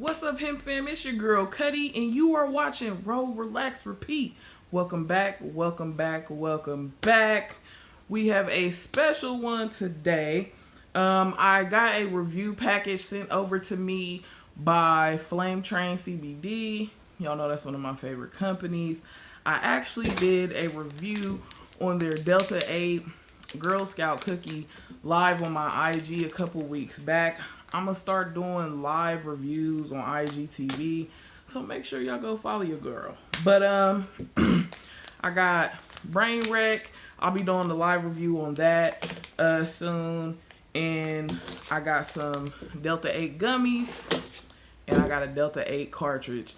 What's up, Hemp fam? It's your girl Cuddy, and you are watching Roll.Relax.Repeat. Welcome back, welcome back, welcome back. We have a special one today. I got a review package sent over to me by Flame Train CBD. Y'all know that's one of my favorite companies. I actually did a review on their Delta 8 Girl Scout cookie live on my IG a couple weeks back. I'm going to start doing live reviews on IGTV, so make sure y'all go follow your girl. But I got Brain Wreck. I'll be doing the live review on that soon. And I got some Delta 8 gummies, and I got a Delta 8 cartridge.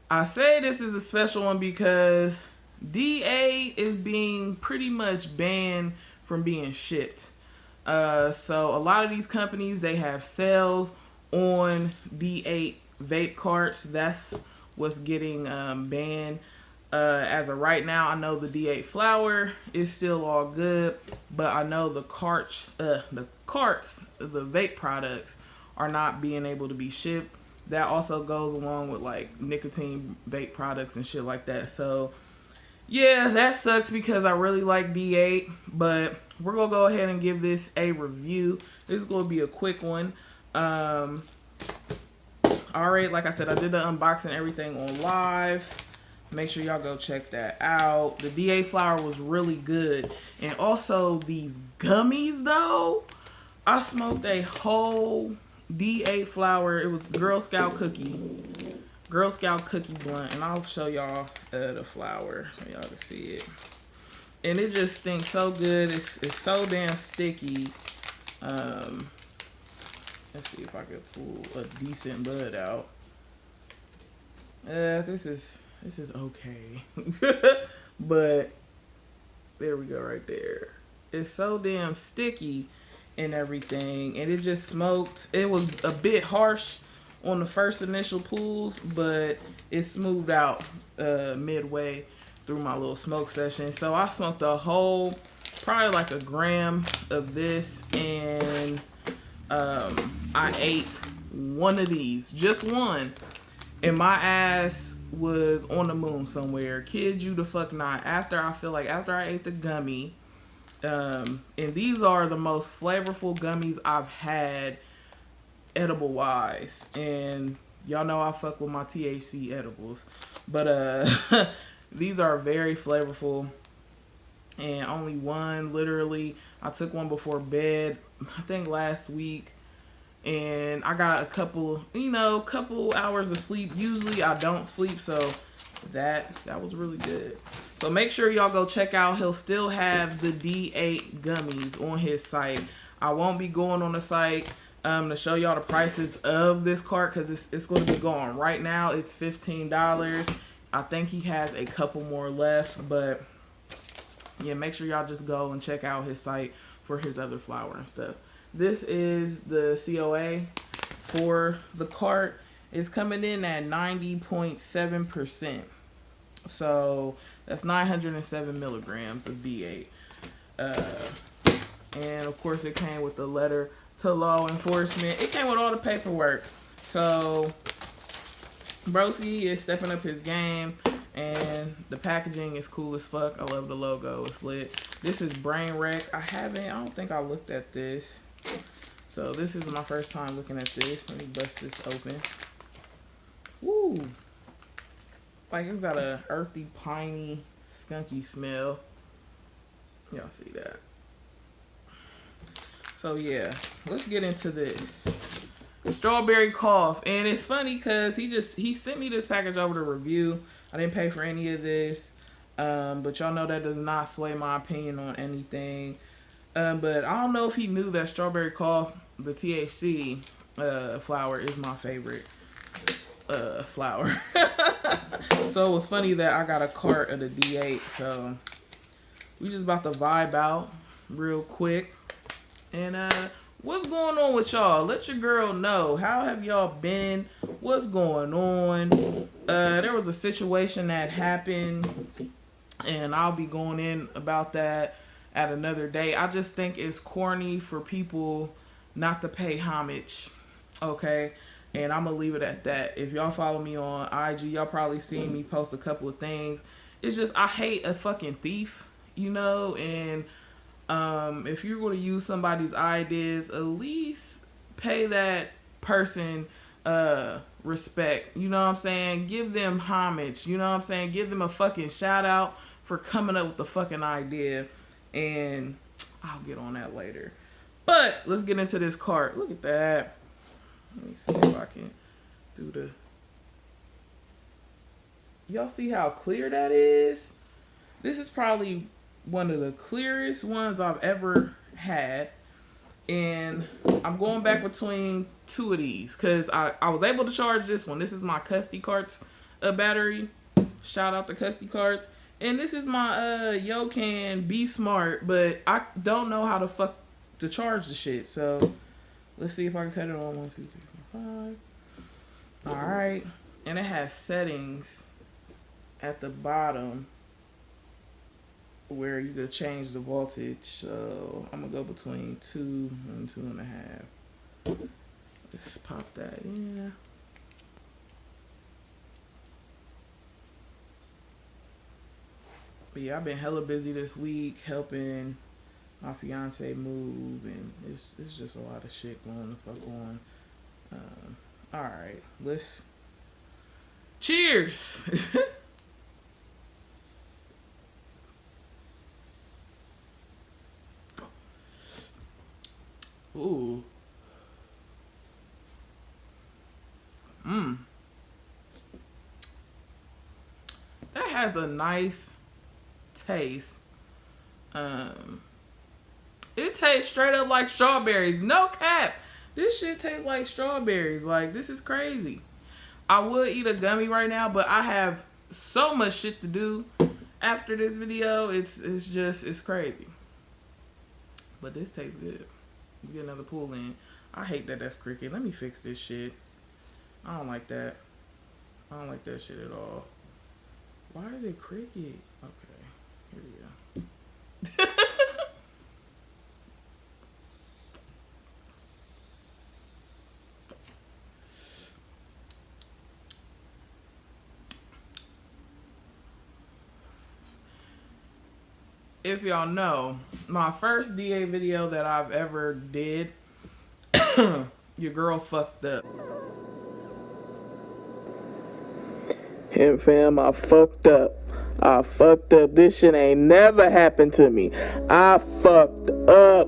I say this is a special one because DA is being pretty much banned from being shipped. So a lot of these companies, they have sales on D8 vape carts. That's what's getting banned. As of right now, I know the D8 flower is still all good, but I know the carts, the vape products are not being able to be shipped. That also goes along with like nicotine vape products and shit like that. So yeah, that sucks because I really like D8, but we're going to go ahead and give this a review. This is going to be a quick one. Alright, like I said, I did the unboxing, everything on live. Make sure y'all go check that out. The D8 flower was really good. And also these gummies though, I smoked a whole D8 flower. It was Girl Scout cookie blunt, and I'll show y'all the flower so y'all can see it. And it just stinks so good. It's so damn sticky. Let's see if I can pull a decent bud out. This is okay. But there we go right there. It's so damn sticky and everything, and it just smoked. It was a bit harsh on the first initial pulls, but it smoothed out midway through my little smoke session. So I smoked a whole, probably like a gram of this, and I ate one of these, just one, and my ass was on the moon somewhere. Kid you the fuck not. After I ate the gummy, and these are the most flavorful gummies I've had edible wise, and y'all know I fuck with my THC edibles, but these are very flavorful, and only one, literally I took one before bed, I think last week, and I got a couple hours of sleep. Usually I don't sleep, so that was really good. So make sure y'all go check out, he'll still have the D8 gummies on his site. I won't be going on the site to show y'all the prices of this cart, because it's going to be going right now. It's $15. I think he has a couple more left, but yeah, make sure y'all just go and check out his site for his other flower and stuff. This is the COA for the cart. It's coming in at 90.7%. So that's 907 milligrams of D8. And of course it came with the letter to law enforcement. It came with all the paperwork. So Broski is stepping up his game, and the packaging is cool as fuck. I love the logo. It's lit. This is Brain Wreck. I don't think I looked at this. So this is my first time looking at this. Let me bust this open. Woo! Like, it's got a earthy, piney, skunky smell. Y'all see that? So yeah, let's get into this. Strawberry cough. And it's funny because he sent me this package over to review. I didn't pay for any of this. But y'all know that does not sway my opinion on anything. But I don't know if he knew that strawberry cough, the THC flower, is my favorite flower. So it was funny that I got a cart of the D8. So we just about to vibe out real quick. And what's going on with y'all? Let your girl know. How have y'all been? What's going on? There was a situation that happened, and I'll be going in about that at another day. I just think it's corny for people not to pay homage. Okay? And I'm gonna leave it at that. If y'all follow me on IG, y'all probably seen me post a couple of things. It's just I hate a fucking thief, you know. And if you're going to use somebody's ideas, at least pay that person respect. You know what I'm saying? Give them homage. You know what I'm saying? Give them a fucking shout out for coming up with the fucking idea. And I'll get on that later. But let's get into this cart. Look at that. Let me see if I can do the... Y'all see how clear that is? This is probably one of the clearest ones I've ever had. And I'm going back between two of these because I was able to charge this one. This is my Custy Carts battery. Shout out to Custy Carts. And this is my Yocan Be Smart, but I don't know how to charge the shit. So let's see if I can cut it on 1, 2, 3, 4, 5. All right. And it has settings at the bottom where you could change the voltage. So I'm gonna go between 2 and 2.5. Let's pop that in. But yeah, I've been hella busy this week helping my fiance move, and it's just a lot of shit going the fuck on. All right, let's cheers. Ooh. That has a nice taste. It tastes straight up like strawberries. No cap. This shit tastes like strawberries. Like, this is crazy. I would eat a gummy right now, but I have so much shit to do after this video. It's crazy. But this tastes good. Let's get another pull in. I hate that that's cricket. Let me fix this shit. I don't like that. I don't like that shit at all. Why is it cricket? Okay, here we go. If y'all know, my first DA video that I've ever did, your girl fucked up. Hemp fam, I fucked up. I fucked up. This shit ain't never happened to me. I fucked up.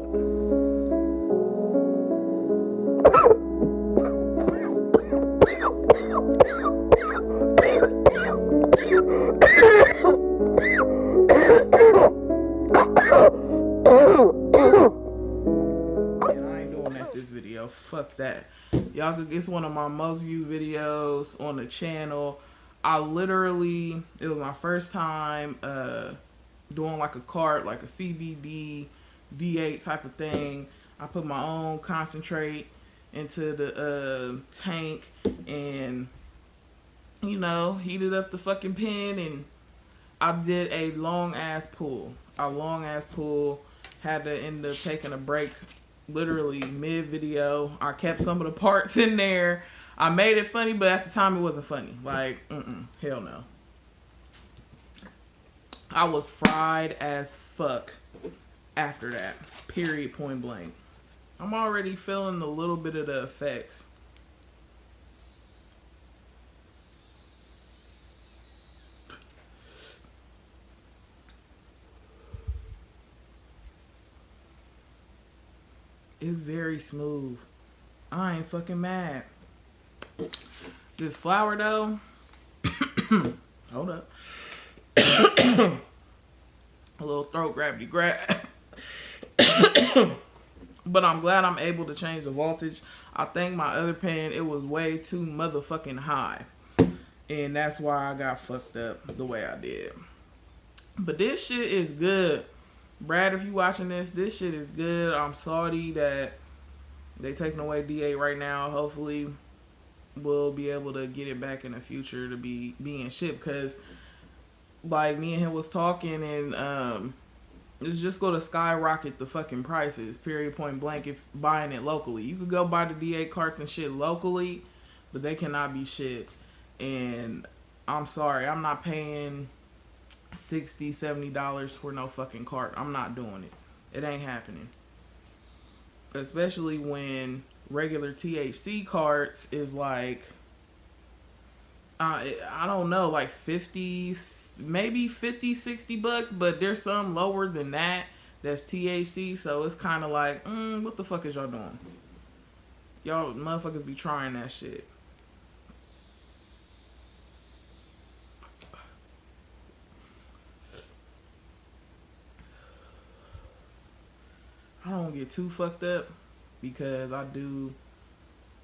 Fuck that. Y'all could get one of my most viewed videos on the channel. I literally, it was my first time doing like a cart, like a CBD D8 type of thing. I put my own concentrate into the tank and, you know, heated up the fucking pen, and I did a long ass pull. Had to end up taking a break literally mid video. I kept some of the parts in there. I made it funny, but at the time it wasn't funny. Like, hell no. I was fried as fuck after that. Period, point blank. I'm already feeling a little bit of the effects. It's very smooth. I ain't fucking mad. This flower though, hold up. A little throat gravity grab. But I'm glad I'm able to change the voltage. I think my other pen, it was way too motherfucking high. And that's why I got fucked up the way I did. But this shit is good. Brad, if you watching this shit is good. I'm sorry that they taking away D8 right now. Hopefully we'll be able to get it back in the future to be being shipped, because like me and him was talking, and it's just going to skyrocket the fucking prices, period, point blank, if buying it locally. You could go buy the D8 carts and shit locally, but they cannot be shit. And I'm sorry, I'm not paying $60-$70 for no fucking cart. I'm not doing it. It ain't happening. Especially when regular THC carts is like, I don't know, like 50, maybe 50, $60, but there's some lower than that that's THC. So it's kind of like, what the fuck is y'all doing? Y'all motherfuckers be trying that shit. I don't get too fucked up because I do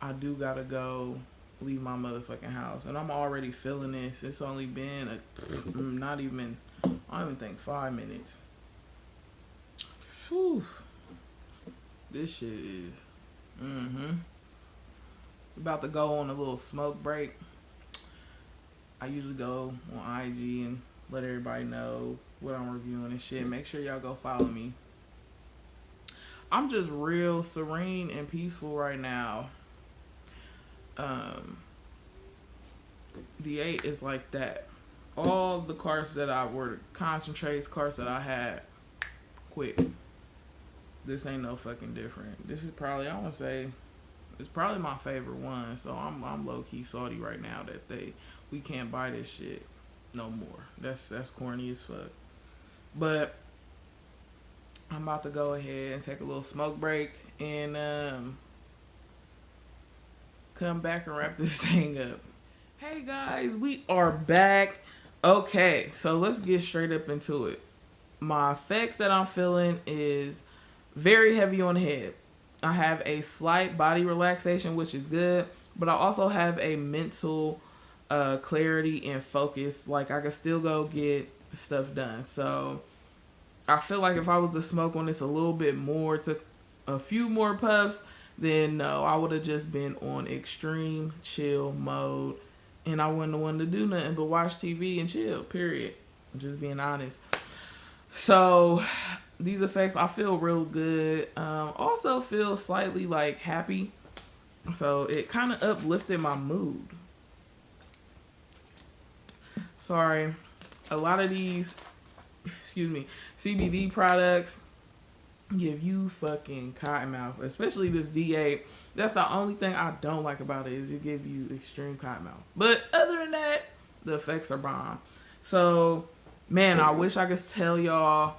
gotta go leave my motherfucking house, and I'm already feeling this. It's only been not even, I don't even think 5 minutes. Whew. This shit is about to go on a little smoke break. I usually go on IG and let everybody know what I'm reviewing and shit. Make sure y'all go follow me. I'm just real serene and peaceful right now. The 8 is like that. All the carts that I were concentrates carts that I had quit. This ain't no fucking different. This is probably, I want to say, it's probably my favorite one. So I'm low key salty right now that we can't buy this shit no more. That's corny as fuck. But I'm about to go ahead and take a little smoke break and come back and wrap this thing up. Hey guys, we are back. Okay, so let's get straight up into it. My effects that I'm feeling is very heavy on the head. I have a slight body relaxation, which is good, but I also have a mental clarity and focus. Like I can still go get stuff done. So I feel like if I was to smoke on this a little bit more, took a few more puffs, then no, I would have just been on extreme chill mode, and I wouldn't have wanted to do nothing but watch TV and chill, period. I'm just being honest. So these effects, I feel real good. Also feel slightly like happy. So it kind of uplifted my mood. Sorry. A lot of these, CBD products give you fucking cotton mouth, especially this D8. That's the only thing I don't like about it, is it give you extreme cotton mouth. But other than that, the effects are bomb. So, man, I wish I could tell y'all,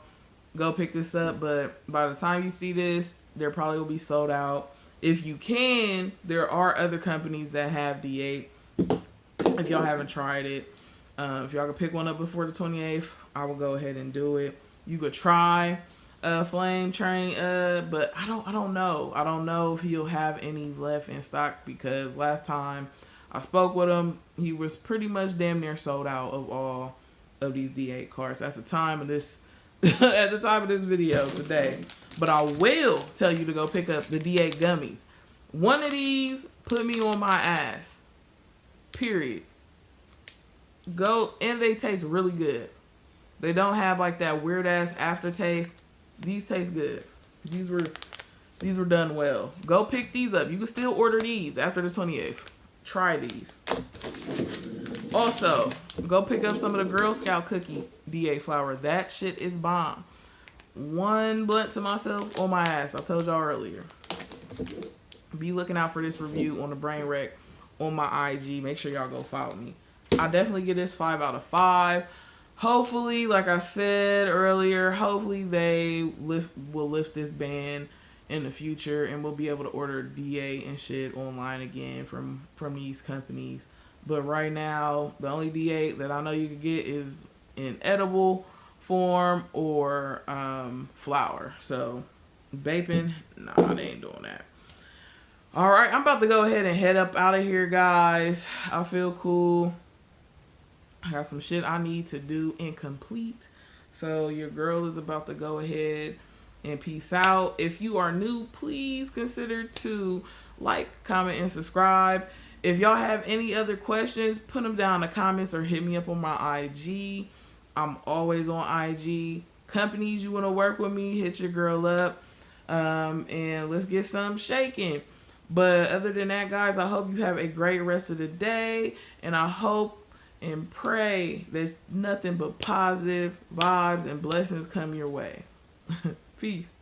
go pick this up, but by the time you see this, there probably will be sold out. If you can, there are other companies that have D8. If y'all haven't tried it, if y'all can pick one up before the 28th, I will go ahead and do it. You could try Flame Train, but I don't know. I don't know if he'll have any left in stock, because last time I spoke with him, he was pretty much damn near sold out of all of these D8 carts at the time of this video today. But I will tell you to go pick up the D8 gummies. One of these put me on my ass. Period. Go, and they taste really good. They don't have like that weird ass aftertaste. These taste good. These were done well. Go pick these up. You can still order these after the 28th. Try these. Also, go pick up some of the Girl Scout cookie D8 flour. That shit is bomb. One blunt to myself on my ass. I told y'all earlier. Be looking out for this review on the Brain Wreck on my IG. Make sure y'all go follow me. I definitely give this 5 out of 5. Hopefully, like I said earlier, hopefully they will lift this ban in the future, and we'll be able to order D8 and shit online again from these companies. But right now, the only D8 that I know you can get is in edible form or flour. So vaping, nah, they ain't doing that. All right, I'm about to go ahead and head up out of here, guys. I feel cool. I got some shit I need to do and complete. So your girl is about to go ahead and peace out. If you are new, please consider to like, comment, and subscribe. If y'all have any other questions, put them down in the comments or hit me up on my IG. I'm always on IG. Companies you want to work with me, hit your girl up. And let's get some shaking. But other than that, guys, I hope you have a great rest of the day. And I hope and pray that nothing but positive vibes and blessings come your way. Peace.